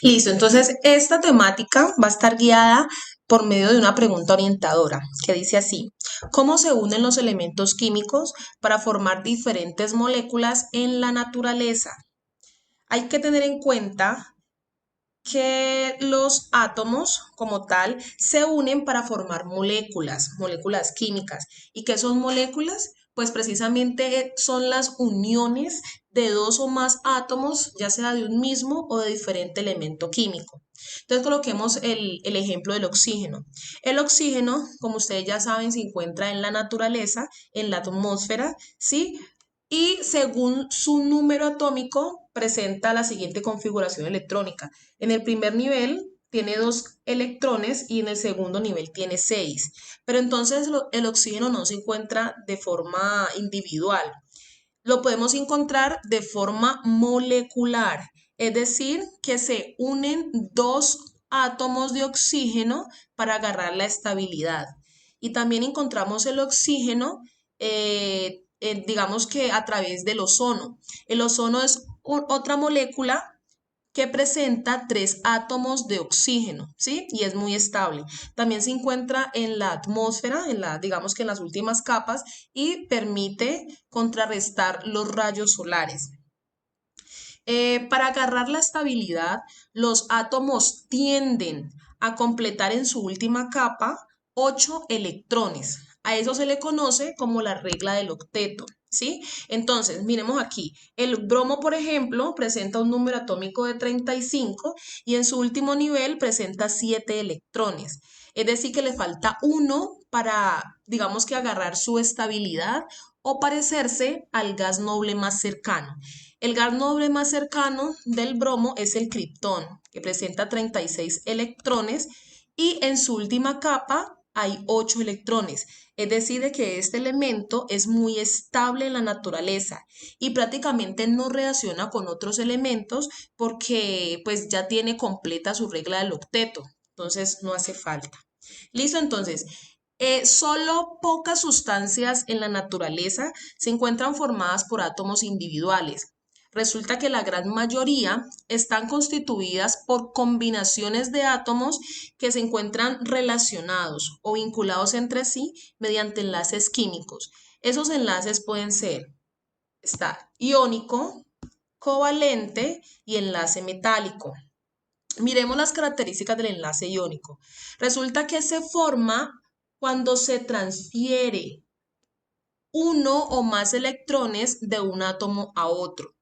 Listo, entonces esta temática va a estar guiada por medio de una pregunta orientadora que dice así: ¿cómo se unen los elementos químicos para formar diferentes moléculas en la naturaleza? Hay que tener en cuenta que los átomos como tal se unen para formar moléculas químicas. ¿Y qué son moléculas? Pues precisamente son las uniones de dos o más átomos, ya sea de un mismo o de diferente elemento químico. Entonces coloquemos el ejemplo del oxígeno. El oxígeno, como ustedes ya saben, se encuentra en la naturaleza, en la atmósfera, ¿sí? Y según su número atómico presenta la siguiente configuración electrónica. En el primer nivel tiene 2 electrones y en el segundo nivel tiene 6. Pero entonces el oxígeno no se encuentra de forma individual. Lo podemos encontrar de forma molecular, es decir, que se unen dos átomos de oxígeno para agarrar la estabilidad. Y también encontramos el oxígeno, digamos que a través del ozono. El ozono es otra molécula que presenta 3 átomos de oxígeno, ¿sí? Y es muy estable. También se encuentra en la atmósfera, digamos que en las últimas capas, y permite contrarrestar los rayos solares. Para agarrar la estabilidad, los átomos tienden a completar en su última capa 8 electrones. A eso se le conoce como la regla del octeto, ¿sí? Entonces, miremos aquí. El bromo, por ejemplo, presenta un número atómico de 35 y en su último nivel presenta 7 electrones. Es decir, que le falta uno para, digamos que agarrar su estabilidad o parecerse al gas noble más cercano. El gas noble más cercano del bromo es el criptón, que presenta 36 electrones y en su última capa hay 8 electrones. Es decir, de que este elemento es muy estable en la naturaleza y prácticamente no reacciona con otros elementos porque pues ya tiene completa su regla del octeto. Entonces no hace falta. Listo, entonces, solo pocas sustancias en la naturaleza se encuentran formadas por átomos individuales. Resulta que la gran mayoría están constituidas por combinaciones de átomos que se encuentran relacionados o vinculados entre sí mediante enlaces químicos. Esos enlaces pueden ser, está iónico, covalente y enlace metálico. Miremos las características del enlace iónico. Resulta que se forma cuando se transfiere uno o más electrones de un átomo a otro.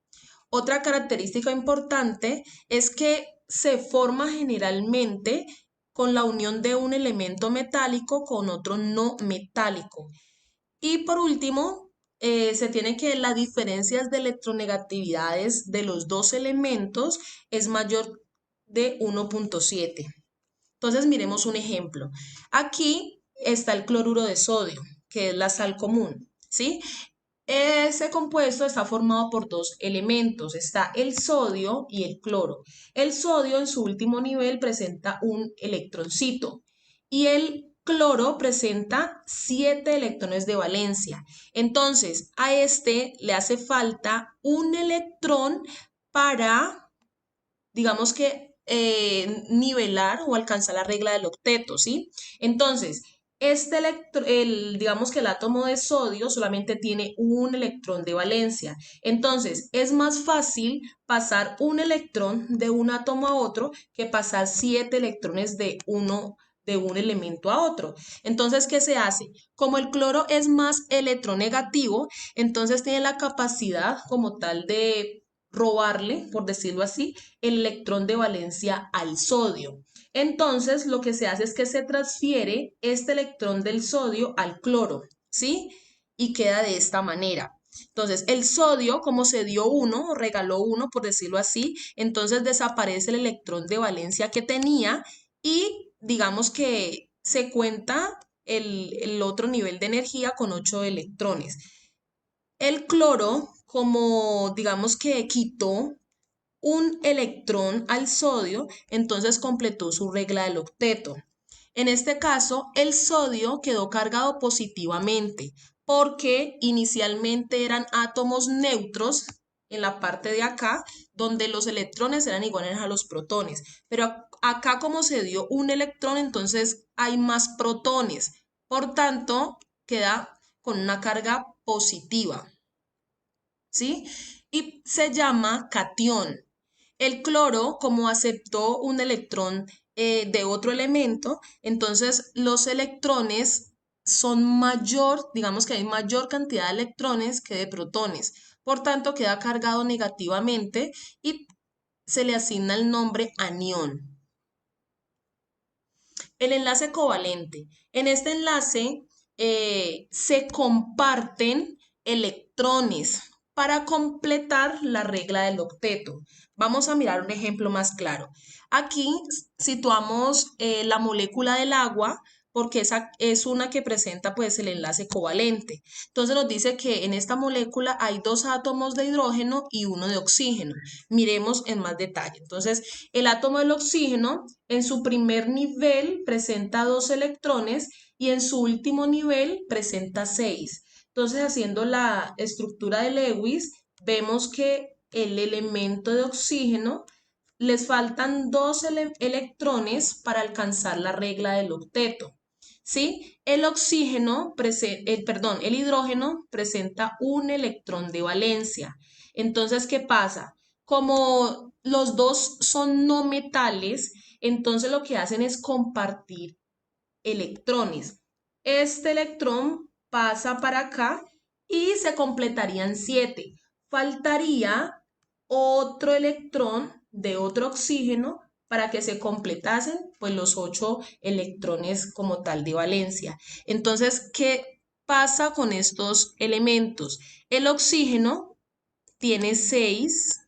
Otra característica importante es que se forma generalmente con la unión de un elemento metálico con otro no metálico. Y por último, se tiene que las diferencias de electronegatividades de los dos elementos es mayor de 1,7. Entonces miremos un ejemplo. Aquí está el cloruro de sodio, que es la sal común, ¿sí? Ese compuesto está formado por 2 elementos, está el sodio y el cloro. El sodio en su último nivel presenta un electroncito y el cloro presenta 7 electrones de valencia. Entonces, a este le hace falta un electrón para, digamos que, nivelar o alcanzar la regla del octeto, ¿sí? Entonces, digamos que el átomo de sodio solamente tiene un electrón de valencia. Entonces, es más fácil pasar un electrón de un átomo a otro que pasar 7 electrones de un elemento a otro. Entonces, ¿qué se hace? Como el cloro es más electronegativo, entonces tiene la capacidad como tal de robarle, por decirlo así, el electrón de valencia al sodio. Entonces, lo que se hace es que se transfiere este electrón del sodio al cloro, ¿sí? Y queda de esta manera. Entonces, el sodio, como se dio uno, regaló uno, por decirlo así, entonces desaparece el electrón de valencia que tenía y digamos que se cuenta el otro nivel de energía con 8 electrones. El cloro, como digamos que quitó un electrón al sodio, entonces completó su regla del octeto. En este caso, el sodio quedó cargado positivamente porque inicialmente eran átomos neutros en la parte de acá, donde los electrones eran iguales a los protones. Pero acá como se dio un electrón, entonces hay más protones. Por tanto, queda con una carga positiva, ¿sí? Y se llama cation. El cloro, como aceptó un electrón de otro elemento, entonces los electrones son mayor, digamos que hay mayor cantidad de electrones que de protones. Por tanto, queda cargado negativamente y se le asigna el nombre anión. El enlace covalente. En este enlace se comparten electrones para completar la regla del octeto. Vamos a mirar un ejemplo más claro. Aquí situamos la molécula del agua porque esa es una que presenta pues el enlace covalente. Entonces nos dice que en esta molécula hay 2 átomos de hidrógeno y 1 de oxígeno. Miremos en más detalle. Entonces, el átomo del oxígeno en su primer nivel presenta 2 electrones y en su último nivel presenta 6. Entonces, haciendo la estructura de Lewis, vemos que el elemento de oxígeno les faltan 2 electrones para alcanzar la regla del octeto. ¿Sí? El oxígeno, el hidrógeno presenta un electrón de valencia. Entonces, ¿qué pasa? Como los dos son no metales, entonces lo que hacen es compartir electrones. Este electrón pasa para acá y se completarían 7. Faltaría otro electrón de otro oxígeno para que se completasen pues los 8 electrones como tal de valencia. Entonces, ¿qué pasa con estos elementos? El oxígeno tiene 6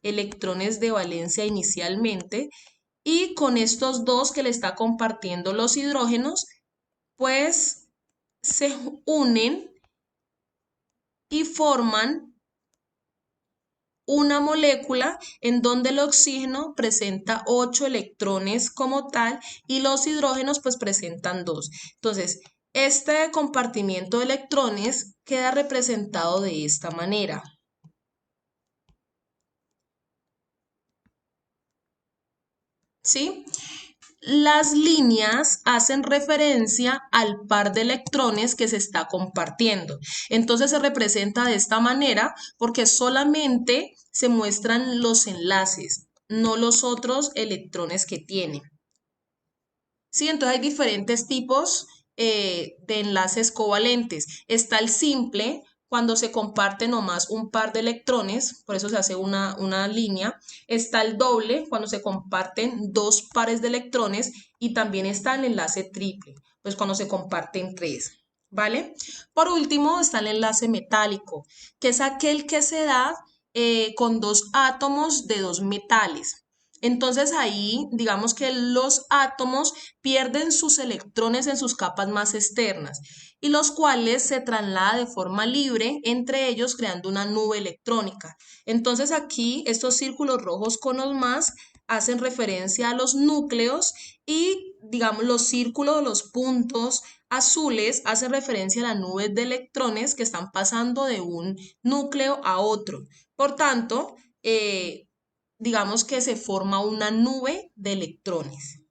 electrones de valencia inicialmente y con estos dos que le está compartiendo los hidrógenos, pues se unen y forman una molécula en donde el oxígeno presenta 8 electrones como tal y los hidrógenos pues presentan 2. Entonces, este compartimiento de electrones queda representado de esta manera. ¿Sí? Las líneas hacen referencia al par de electrones que se está compartiendo. Entonces se representa de esta manera porque solamente se muestran los enlaces, no los otros electrones que tiene. Sí, entonces hay diferentes tipos de enlaces covalentes. Está el simple, cuando se comparte nomás un par de electrones, por eso se hace una línea. Está el doble, cuando se comparten 2 pares de electrones. Y también está el enlace triple, pues cuando se comparten 3. ¿Vale? Por último está el enlace metálico, que es aquel que se da con 2 átomos de 2 metales. Entonces ahí, digamos que los átomos pierden sus electrones en sus capas más externas y los cuales se traslada de forma libre entre ellos creando una nube electrónica. Entonces aquí estos círculos rojos con los más hacen referencia a los núcleos y digamos los círculos, los puntos azules hacen referencia a la nube de electrones que están pasando de un núcleo a otro. Por tanto, digamos que se forma una nube de electrones.